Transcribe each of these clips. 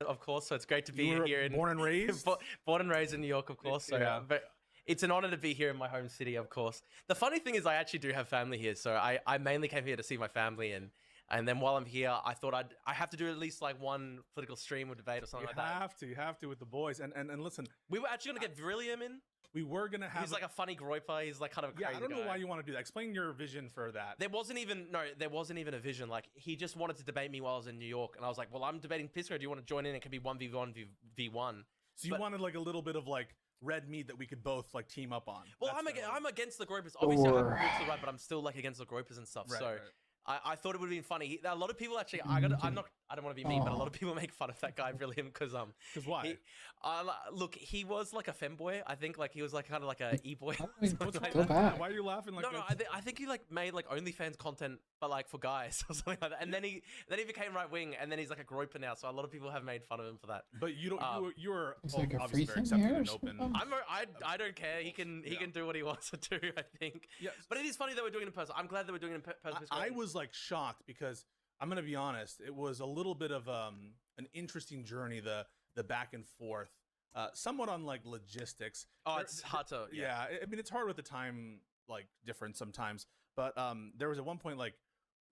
Of course, so it's great to be here in born and raised. born and raised in New York, of course. So, Yeah. but it's an honor to be here in my home city, of course. The funny thing is, I actually do have family here, so I mainly came here to see my family, and then while I'm here, I thought I have to do at least like one political stream or debate or something like that. You have to with the boys. And listen, We were actually gonna get Villiam in. we were gonna have. He's like a funny groiper. He's like kind of a yeah, crazy I don't know guy. why you want to do that. Explain your vision for that. There wasn't even a vision. Like he just wanted to debate me while I was in New York, and I was like, "Well, I'm debating Pisco. Do you want to join in? It can be 1v1 v1." So you wanted like a little bit of like red meat that we could both like team up on. Well, That's I'm against the groipers. Obviously, I'm to the right, but I'm still like against the groipers and stuff. Right, so right. I thought it would have been funny. A lot of people actually, I don't want to be mean, but a lot of people make fun of that guy William because why? Look, he was like a femboy. I think like he was like kind of like a e-boy. What's Go back. Why are you laughing like No, that? I think he like made like OnlyFans content, but like for guys or something like that. And then he became right wing, and then he's like a groiper now. So a lot of people have made fun of him for that. But you don't. You're It's like a obviously free very thing accepting here and or open. something? I don't care. He can do what he wants to do. I think. Yeah. But it is funny that we're doing it in person. I'm glad that we're doing it in person. I was like shocked because I'm gonna be honest. It was a little bit of an interesting journey. The back and forth, somewhat on like logistics. Oh, it's hard to. Yeah, I mean it's hard with the time like difference sometimes. But there was at one point like,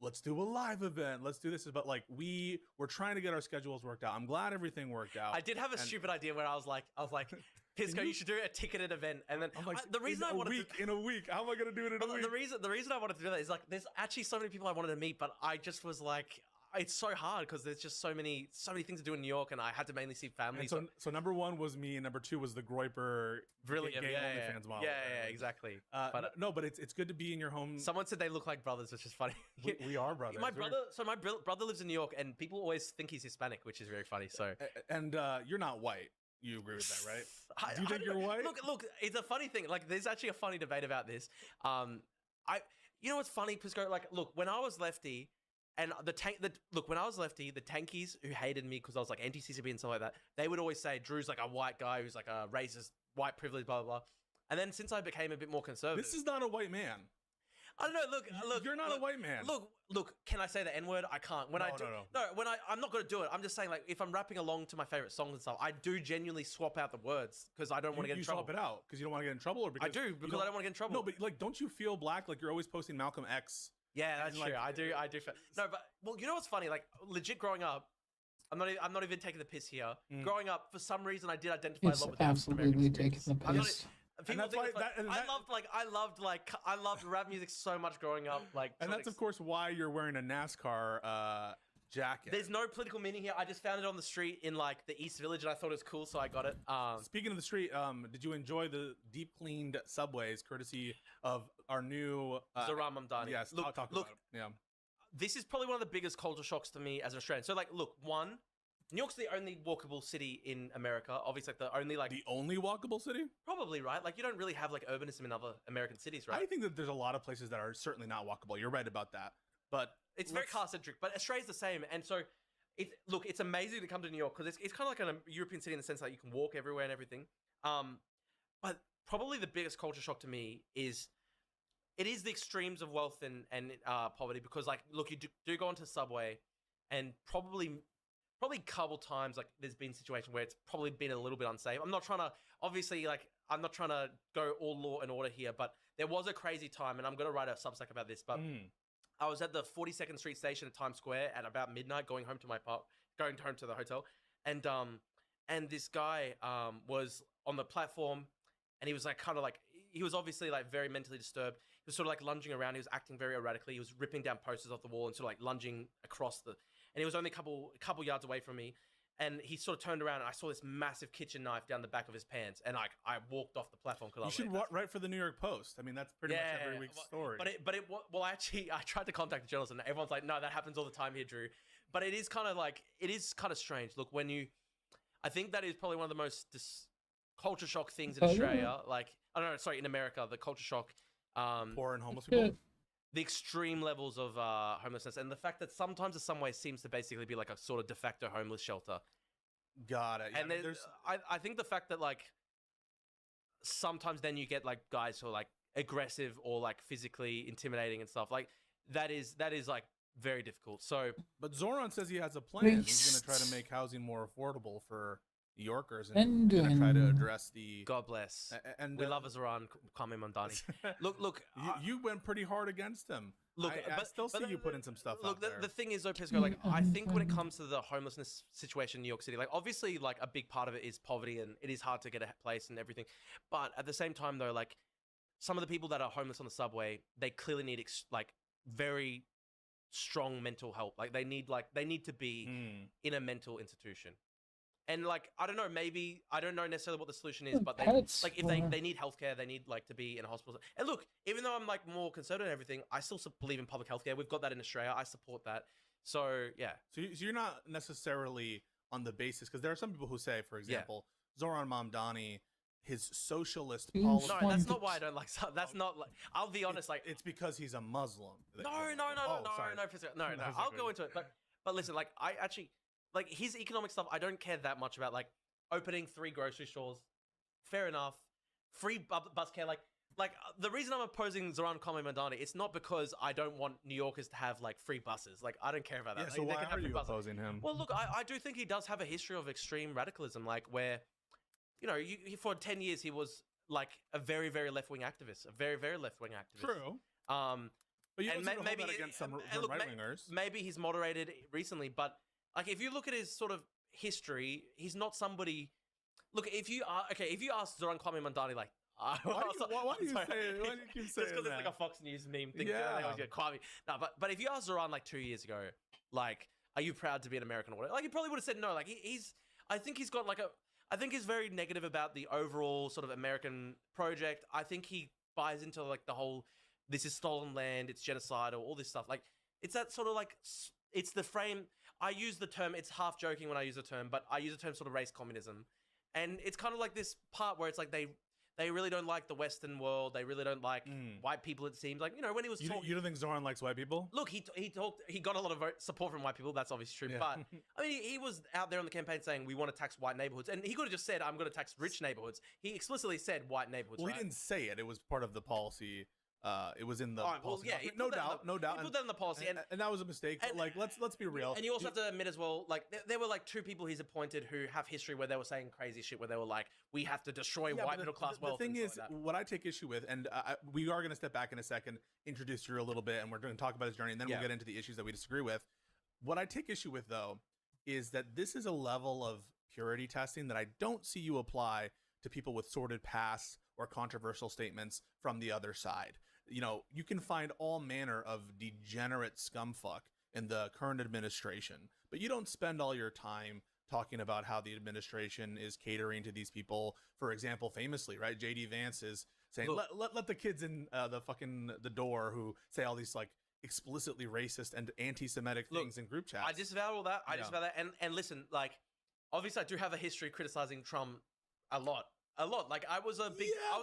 let's do a live event. Let's do this. But like we were trying to get our schedules worked out. I'm glad everything worked out. I did have a stupid idea where I was like, Pisco, you should do a ticketed event, and then I'm like, the reason I wanted in a week. How am I gonna do it in a week? the reason I wanted to do that is like there's actually so many people I wanted to meet, but I just was like, it's so hard because there's just so many things to do in New York, and I had to mainly see family. And so number one was me, and number two was the Groiper Brilliant, gay yeah, OnlyFans model. yeah, exactly. But no, but it's good to be in your home. Someone said they look like brothers, which is funny. We are brothers. My brother lives in New York, and people always think he's Hispanic, which is very funny. So, and you're not white. You agree with that, right? Do you think you're white? Look, it's a funny thing. Like, there's actually a funny debate about this. You know what's funny, Pisco? Like, look, when I was lefty, and when I was lefty, the tankies who hated me because I was like anti-CCP and stuff like that, they would always say Drew's like a white guy who's like a racist, white privilege, blah blah blah. And then since I became a bit more conservative, this is not a white man. I don't know. Look. You're not a white man. Look. Can I say the N word? I can't. No. I'm not gonna do it. I'm just saying, like, if I'm rapping along to my favorite songs and stuff, I do genuinely swap out the words because I don't want to get in trouble. You swap it out because you don't want to get in trouble, or because I do because I don't want to get in trouble. No, but like, don't you feel black? Like you're always posting Malcolm X. Yeah, that's true. I do. No, but well, you know what's funny? Like, legit, growing up, I'm not even taking the piss here. Growing up, for some reason, I did identify It's a lot with absolutely taking the I'm not, piss. people think I loved rap music so much growing up. Like, And that's of course why you're wearing a NASCAR jacket. There's no political meaning here. I just found it on the street in like the East Village, and I thought it was cool, so I got it. Speaking of the street, did you enjoy the deep cleaned subways, courtesy of our new Zaram Mamdani? Yes, I'll talk about it. Yeah. This is probably one of the biggest culture shocks to me as an Australian. So, like, look, one, New York's the only walkable city in America. Obviously, like the only walkable city. Probably, right? Like, you don't really have like urbanism in other American cities, right? I think that there's a lot of places that are certainly not walkable. You're right about that, but it's very car-centric. But Australia's the same, and so it's amazing to come to New York because it's kind of like a European city in the sense that you can walk everywhere and everything. But probably the biggest culture shock to me is the extremes of wealth and poverty, because like, look, you do go onto Subway, and probably a couple times, like, there's been situations where it's probably been a little bit unsafe. I'm not trying to go all law and order here, but there was a crazy time, and I'm going to write a Substack about this, but I was at the 42nd Street station at Times Square at about midnight, going home to the hotel, and this guy was on the platform, and he was like he was obviously like very mentally disturbed. He was sort of like lunging around. He was acting very erratically. He was ripping down posters off the wall and sort of like lunging across and he was only a couple yards away from me. And he sort of turned around, and I saw this massive kitchen knife down the back of his pants, and I walked off the platform because you should write for the New York Post. I mean, that's pretty much every week's story. Actually, I tried to contact the journalist, and everyone's like, "No, that happens all the time here, Drew." But it is kind of strange. Look, I think that is probably one of the most culture shock things in Australia. Like, I don't know, sorry, in America, the culture shock, poor and homeless people. The extreme levels of homelessness, and the fact that sometimes the Subway seems to basically be like a sort of de facto homeless shelter. Got it. Yeah, and I think the fact that like sometimes then you get like guys who are like aggressive or like physically intimidating and stuff, like that is like very difficult. So But Zoran says he has a plan. He's going to try to make housing more affordable for New Yorkers, and going to try to address the. God bless. And we love Zoran Kwame Mandani. Look. You went pretty hard against him. Look, I still see you putting some stuff out there. The thing is, though, Pisco, like, I think when it comes to the homelessness situation in New York City, like, obviously, like, a big part of it is poverty, and it is hard to get a place and everything. But at the same time, though, like, some of the people that are homeless on the subway, they clearly need, like, very strong mental help. Like, they need to be in a mental institution. And, like, I don't know, maybe, I don't know necessarily what the solution is, but like, if they need healthcare, they need, like, to be in a hospital. And look, even though I'm, like, more conservative and everything, I still believe in public healthcare. We've got that in Australia. I support that. So, yeah. So you're not necessarily on the basis, because there are some people who say, for example, Zoran Mamdani, his socialist policy. No, that's not why I don't like. That's not like. I'll be honest. Like, it's because he's a Muslim. No. I'll go into it, but listen, like, I actually like his economic stuff. I don't care that much about, like, opening 3 grocery stores. Fair enough. Free bus care. Like the reason I'm opposing Zoran Kwame Mandani, it's not because I don't want New Yorkers to have, like, free buses. Like, I don't care about that. Yeah, so why are you opposing him? Well, look, I do think he does have a history of extreme radicalism, like, where, you know, for 10 years he was, like, a very, very left-wing activist, a very, very left-wing activist. True. But you don't hold that against some right-wingers. Maybe he's moderated recently, but, like, if you look at his sort of history, he's not somebody. Look, if you ask Zoran Kwame Mandani, like, why do you keep saying just because it's like a Fox News meme thing. Yeah. They always get Kwame. No, but if you ask Zoran, like, 2 years ago, like, are you proud to be an American or whatever? Like, he probably would have said no. Like, I think he's got, like, I think he's very negative about the overall sort of American project. I think he buys into, like, the whole, this is stolen land, it's genocidal, all this stuff. Like, it's that sort of, like, it's the frame. I use the term, it's half joking when I use the term, but I use the term sort of race communism. And it's kind of like this part where it's like they really don't like the Western world. They really don't like white people, it seems. Like, you know, when he was talking... You don't think Zoran likes white people? Look, he got a lot of support from white people. That's obviously true. Yeah. But, I mean, he was out there on the campaign saying, we want to tax white neighborhoods. And he could have just said, I'm going to tax rich neighborhoods. He explicitly said white neighborhoods, Well, he didn't say it. It was part of the policy. It was in the policy. Well, yeah, no doubt. He put that in the policy. And that was a mistake. But, like, let's be real. And you also have to admit as well, like, there were, like, 2 people he's appointed who have history where they were saying crazy shit, where they were like, we have to destroy white middle class wealth. The thing is, what I take issue with, and we are going to step back in a second, introduce Drew a little bit, and we're going to talk about his journey, and then we'll get into the issues that we disagree with. What I take issue with, though, is that this is a level of purity testing that I don't see you apply to people with sordid pasts or controversial statements from the other side. You know, you can find all manner of degenerate scumfuck in the current administration, but you don't spend all your time talking about how the administration is catering to these people. For example, famously, right, JD Vance is saying, let the kids in the door who say all these, like, explicitly racist and anti-Semitic things in group chats. I disavow all that. I disavow that. And listen, like, obviously I do have a history criticizing Trump a lot. Like, I was a big, I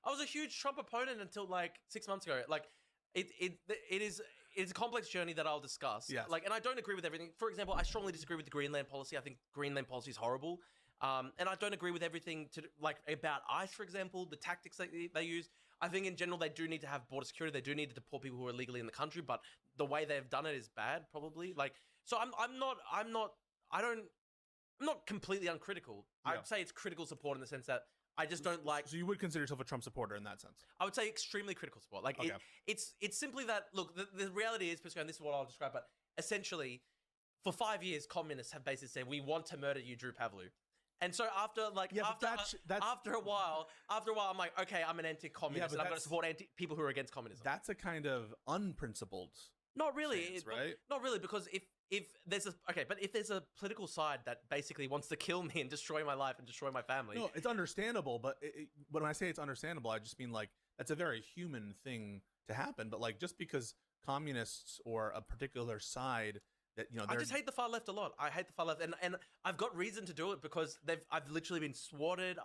was a huge Trump opponent until, like, 6 months ago. Like, it's a complex journey that I'll discuss. Yes. Like, and I don't agree with everything. For example, I strongly disagree with the Greenland policy. I think Greenland policy is horrible. And I don't agree with everything about ICE, for example, the tactics they use. I think in general they do need to have border security. They do need to deport people who are illegally in the country, but the way they've done it is bad, probably. Like, so I'm not completely uncritical. Yeah. I'd say it's critical support in the sense that I just don't like... So you would consider yourself a Trump supporter in that sense? I would say extremely critical support. Like, okay. It's simply that, look, the reality is, and this is what I'll describe, but essentially, for 5 years, communists have basically said, we want to murder you, Drew Pavlou. And so after a while, I'm like, okay, I'm an anti-communist, and I'm going to support people who are against communism. That's a kind of unprincipled... Not really, stance, right? Not really, because if there's a political side that basically wants to kill me and destroy my life and destroy my family. No, it's understandable, but when I say it's understandable, I just mean, like, that's a very human thing to happen. But, like, just because communists or a particular side that, you know, I just hate the far left a lot. I hate the far left, and I've got reason to do it because I've literally been swatted.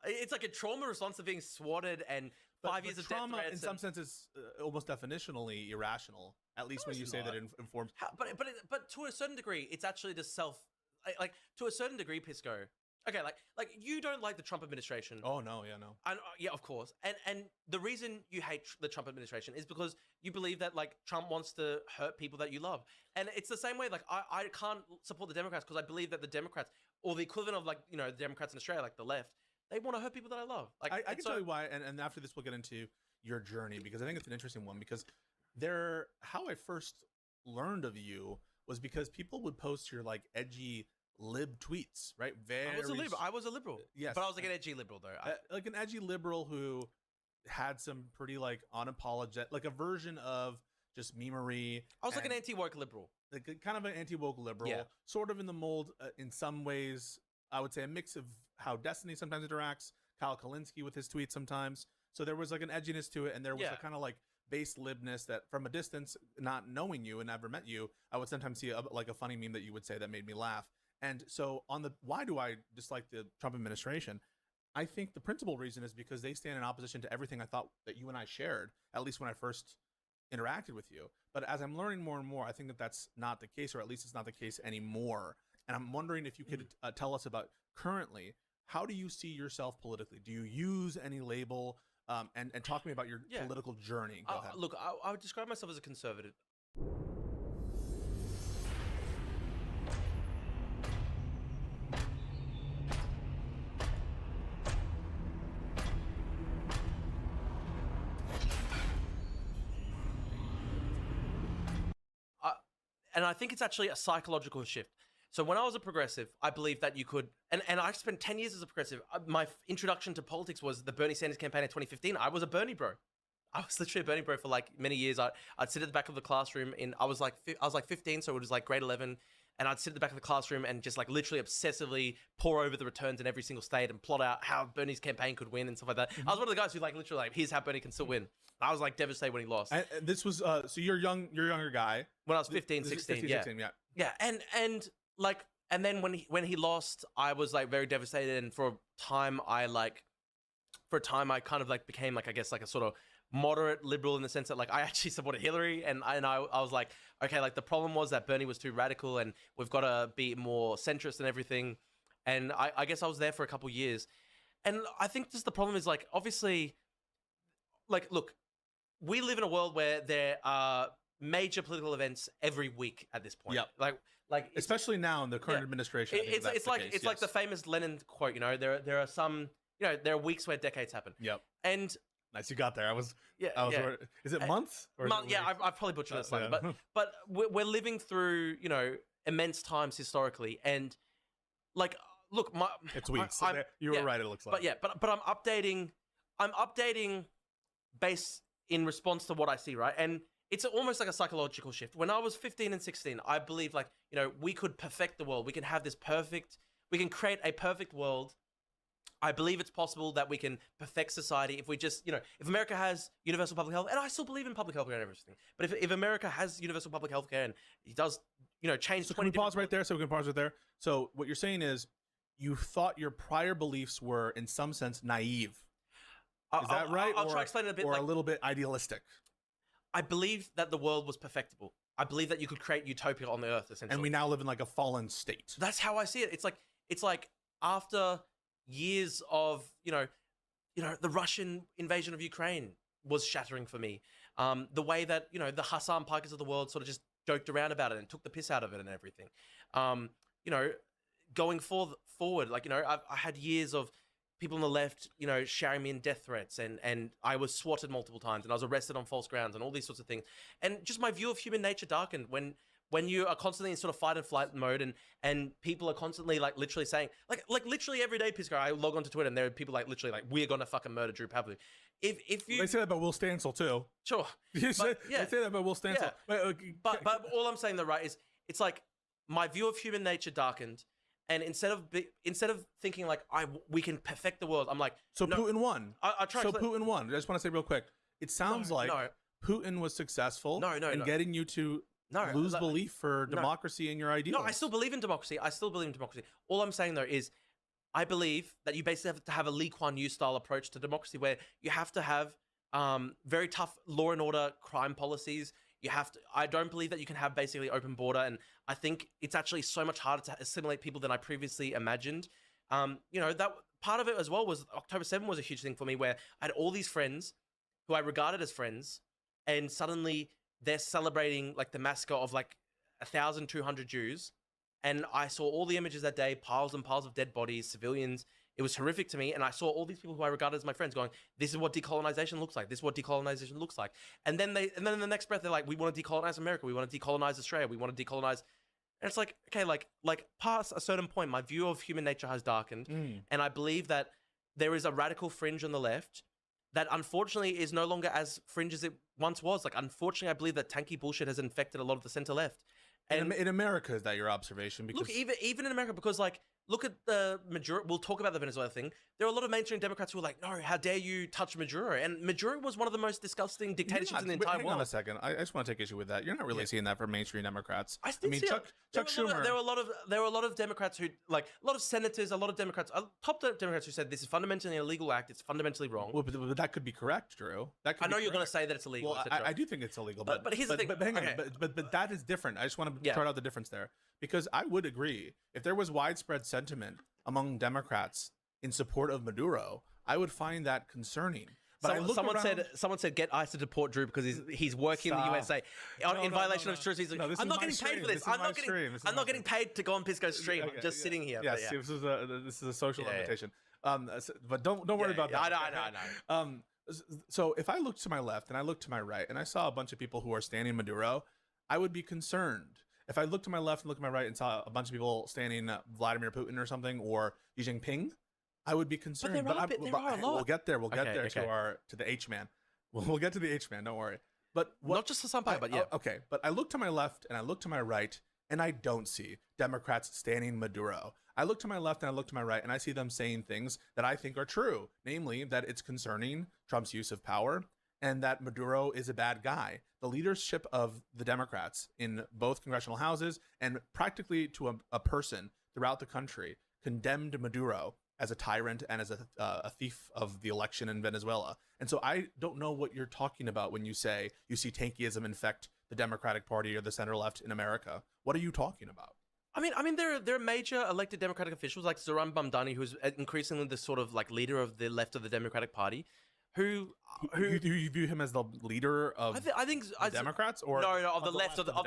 It's like a trauma response of being swatted and 5 years of trauma. Death threats. In some sense, is almost definitionally irrational. At least when you say that it informs. But to a certain degree, it's actually just to a certain degree, Pisco. Okay, like you don't like the Trump administration. Oh no, yeah, no. And yeah, of course. And the reason you hate the Trump administration is because you believe that like Trump wants to hurt people that you love. And it's the same way. Like I can't support the Democrats because I believe that the Democrats, or the equivalent of like the Democrats in Australia, like the left, they want to hurt people that I love. Like I can tell you why, and after this we'll get into your journey, because I think it's an interesting one. Because how I first learned of you was because people would post your like edgy lib tweets, right? I was a liberal. Yes, but I was like an edgy liberal though. Like an edgy liberal who had some pretty like unapologetic, like a version of just memery. I was like an anti-woke liberal, like kind of an anti-woke liberal, sort of in the mold. In some ways, I would say a mix of how Destiny sometimes interacts, Kyle Kalinske with his tweets sometimes. So there was like an edginess to it, and there was a kind of like base libness that from a distance, not knowing you and never met you, I would sometimes see like a funny meme that you would say that made me laugh. And so on the why do I dislike the Trump administration? I think the principal reason is because they stand in opposition to everything I thought that you and I shared, at least when I first interacted with you. But as I'm learning more and more, I think that that's not the case, or at least it's not the case anymore. And I'm wondering if you could tell us about currently, how do you see yourself politically? Do you use any label? And talk to me about your political journey. Go ahead. Look, I would describe myself as a conservative. And I think it's actually a psychological shift. So when I was a progressive, I believed that you could, and I spent 10 years as a progressive. My introduction to politics was the Bernie Sanders campaign in 2015. I was a Bernie bro. I was literally a Bernie bro for like many years. I'd sit at the back of the classroom I was like 15, so it was like grade 11. And I'd sit at the back of the classroom and just like literally obsessively pour over the returns in every single state and plot out how Bernie's campaign could win and stuff like that. I was one of the guys who like literally like, here's how Bernie can still win. I was like devastated when he lost. And this was, so you're younger guy. When I was 15, 16, 15, yeah. 16, yeah. Yeah, and like, and then when he lost, I was like very devastated. And for a time I kind of like became like, I guess like a sort of moderate liberal in the sense that like I actually supported Hillary, and I was like, okay, like the problem was that Bernie was too radical and we've got to be more centrist and everything. And I guess I was there for a couple years. And I think just the problem is like, obviously, like, look, we live in a world where there are major political events every week at this point. Yep. Like especially now in the current administration. It's like the famous Lenin quote, there are some, there are weeks where decades happen. Yep. And nice, you got there. I was Is it months? Or I've probably butchered it slightly, but we're living through immense times historically, and like, look, it's weeks. You were right. It looks like, but I'm updating based in response to what I see, right? And it's almost like a psychological shift. When I was 15 and 16, I believed like we could perfect the world. We can have we can create a perfect world. I believe it's possible that we can perfect society if we just, if America has universal public health, and I still believe in public health care and everything, but if America has universal public health care and it does, change. So can we pause right there? So what you're saying is you thought your prior beliefs were in some sense naive. Is that right? I'll try to explain it a bit. Or a little bit idealistic. I believe that the world was perfectible. I believe that you could create utopia on the earth, essentially. And we now live in like a fallen state. That's how I see it. It's like after years of the Russian invasion of Ukraine was shattering for me. The way that the Hassan Pikers of the world sort of just joked around about it and took the piss out of it and everything. Going forward, like I had years of people on the left, shouting me in death threats, and I was swatted multiple times, and I was arrested on false grounds, and all these sorts of things. And just my view of human nature darkened when you are constantly in sort of fight and flight mode, and people are constantly like literally saying like literally every day, Pisco, I log onto Twitter and there are people like literally like, we're gonna fucking murder Drew Pavlou. If you, they say that about Will Stansel too. Sure, they say that about Will Stansel. Yeah. But all I'm saying though, right, is it's like my view of human nature darkened. And instead of thinking like we can perfect the world, I'm like, so no, Putin won. Putin won. I just want to say real quick, it sounds Putin was successful in getting you to lose belief for democracy and your ideals. No, I still believe in democracy. All I'm saying though is, I believe that you basically have to have a Lee Kuan Yew style approach to democracy, where you have to have very tough law and order crime policies. I don't believe that you can have basically open border, and I think it's actually so much harder to assimilate people than I previously imagined. You know, that part of it as well was October 7 was a huge thing for me, where I had all these friends who I regarded as friends, and suddenly they're celebrating like the massacre of like 1,200 Jews. And I saw all the images that day, piles and piles of dead bodies, civilians. It was horrific to me. And I saw all these people who I regarded as my friends going, this is what decolonization looks like. This is what decolonization looks like. And then in the next breath, they're like, we want to decolonize America. We want to decolonize Australia. We want to decolonize. And it's like, okay, like past a certain point, my view of human nature has darkened. And I believe that there is a radical fringe on the left that unfortunately is no longer as fringe as it once was. Like, unfortunately, I believe that tanky bullshit has infected a lot of the center left. And in America, is that your observation? Because look, even in America, because like, look at the Maduro. We'll talk about the Venezuela thing. There are a lot of mainstream Democrats who are like, no, how dare you touch Maduro? And Maduro was one of the most disgusting dictatorships in the entire world. Hang on a second. I just want to take issue with that. You're not really seeing that from mainstream Democrats. I mean, Chuck Schumer. There were a lot of Democrats who, like, a lot of senators, a lot of Democrats, top Democrats who said this is fundamentally an illegal act. It's fundamentally wrong. Well, but that could be correct, Drew. That could I know you're going to say that it's illegal. Well, I do think it's illegal, but here's the thing. But hang on. But that is different. I just want to throw out the difference there, because I would agree if there was widespread sentiment among Democrats in support of Maduro, I would find that concerning. But someone said get ICE to deport Drew because he's working in the USA in violation of his truth. He's like, I'm not getting paid for this. I'm not getting paid to go on Pisco's stream. I'm just sitting here. Yes, this is a social invitation. But don't worry about that. I know. So if I look to my left and I look to my right and I saw a bunch of people who are standing Maduro, I would be concerned. If I look to my left and look to my right and saw a bunch of people standing Vladimir Putin or something, or Xi Jinping, I would be concerned. But there are a lot. We'll get there. We'll get there to the H man. We'll get to the H man. Don't worry. But not just the Sampaio, but yeah. Okay. But I look to my left and I look to my right, and I don't see Democrats standing Maduro. I look to my left and I look to my right, and I see them saying things that I think are true, namely that it's concerning Trump's use of power and that Maduro is a bad guy. The leadership of the Democrats in both congressional houses and practically to a person throughout the country condemned Maduro as a tyrant and as a thief of the election in Venezuela. And so I don't know what you're talking about when you say you see tankyism infect the Democratic Party or the center left in America. What are you talking about? I mean, there are major elected Democratic officials like Zoran Bamdani, who's increasingly the sort of like leader of the left of the Democratic Party, who you view him as the leader of the Democrats, or no, of the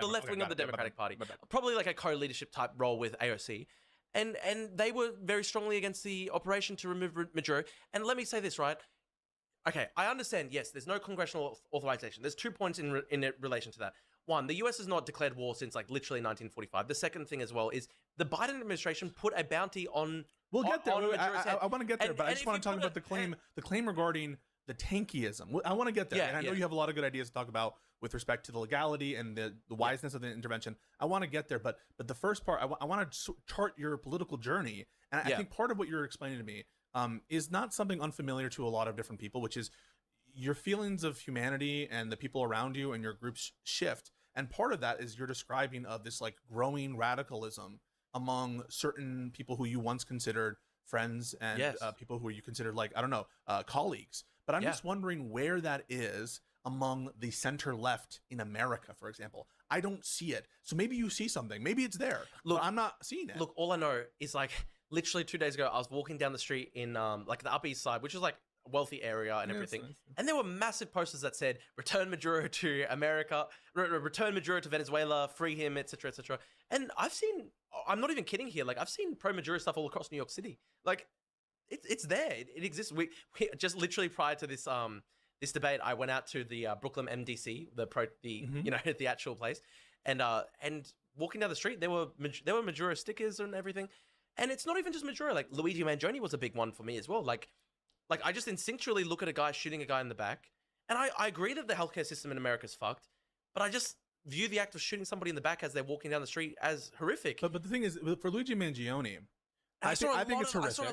left wing of the Democratic Party, probably like a co-leadership type role with AOC, and they were very strongly against the operation to remove Maduro. And let me say this, right? Okay, I understand. Yes, there's no congressional authorization. There's 2 points in relation to that. One, the US has not declared war since like literally 1945. The second thing as well is the Biden administration put a bounty on. We'll get there. I want to get there, but I just want to talk about the claim regarding the tankyism. I want to get there. And I know you have a lot of good ideas to talk about with respect to the legality and the wiseness of the intervention. I want to get there, but the first part, I want to chart your political journey. And I think part of what you're explaining to me is not something unfamiliar to a lot of different people, which is your feelings of humanity and the people around you and your groups shift. And part of that is you're describing of this like growing radicalism among certain people who you once considered friends and people who you considered like, I don't know, colleagues. But I'm just wondering where that is among the center left in America, for example. I don't see it. So maybe you see something. Maybe it's there. Look, I'm not seeing it. Look, all I know is like literally 2 days ago, I was walking down the street in like the Upper East Side, which is like a wealthy area and everything. Nice. And there were massive posters that said, return Maduro to America, return Maduro to Venezuela, free him, etc., etc. And I've seen, I'm not even kidding here, like I've seen pro-Maduro stuff all across New York City. Like it's there. It exists. We just literally prior to this this debate, I went out to the Brooklyn MDC, you know, the actual place, and walking down the street, there were Maduro stickers and everything. And it's not even just Maduro. Like Luigi Mangione was a big one for me as well. Like I just instinctually look at a guy shooting a guy in the back, and I agree that the healthcare system in America is fucked, but I just view the act of shooting somebody in the back as they're walking down the street as horrific. But the thing is, for Luigi Mangione, I think it's horrific.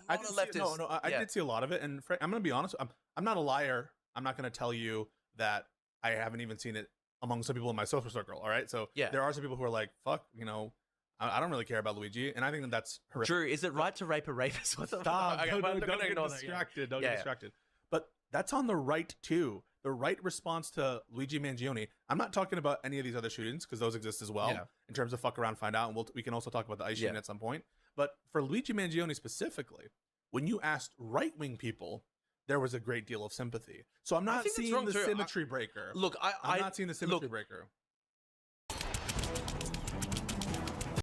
I did see a lot of it, and I'm going to be honest. I'm not a liar. I'm not going to tell you that I haven't even seen it among some people in my social circle. All right, so there are some people who are like, "Fuck," you know. I don't really care about Luigi, and I think that's horrific. Drew, is it right to rape a rapist? Stop! Okay, don't get distracted. Don't get distracted. But that's on the right too. The right response to Luigi Mangione. I'm not talking about any of these other shootings because those exist as well in terms of fuck around, find out, and we can also talk about the ICE shooting at some point. But for Luigi Mangione specifically, when you asked right-wing people, there was a great deal of sympathy. So I'm not think that's seeing wrong the too. symmetry breaker. Look, I'm not seeing the symmetry breaker.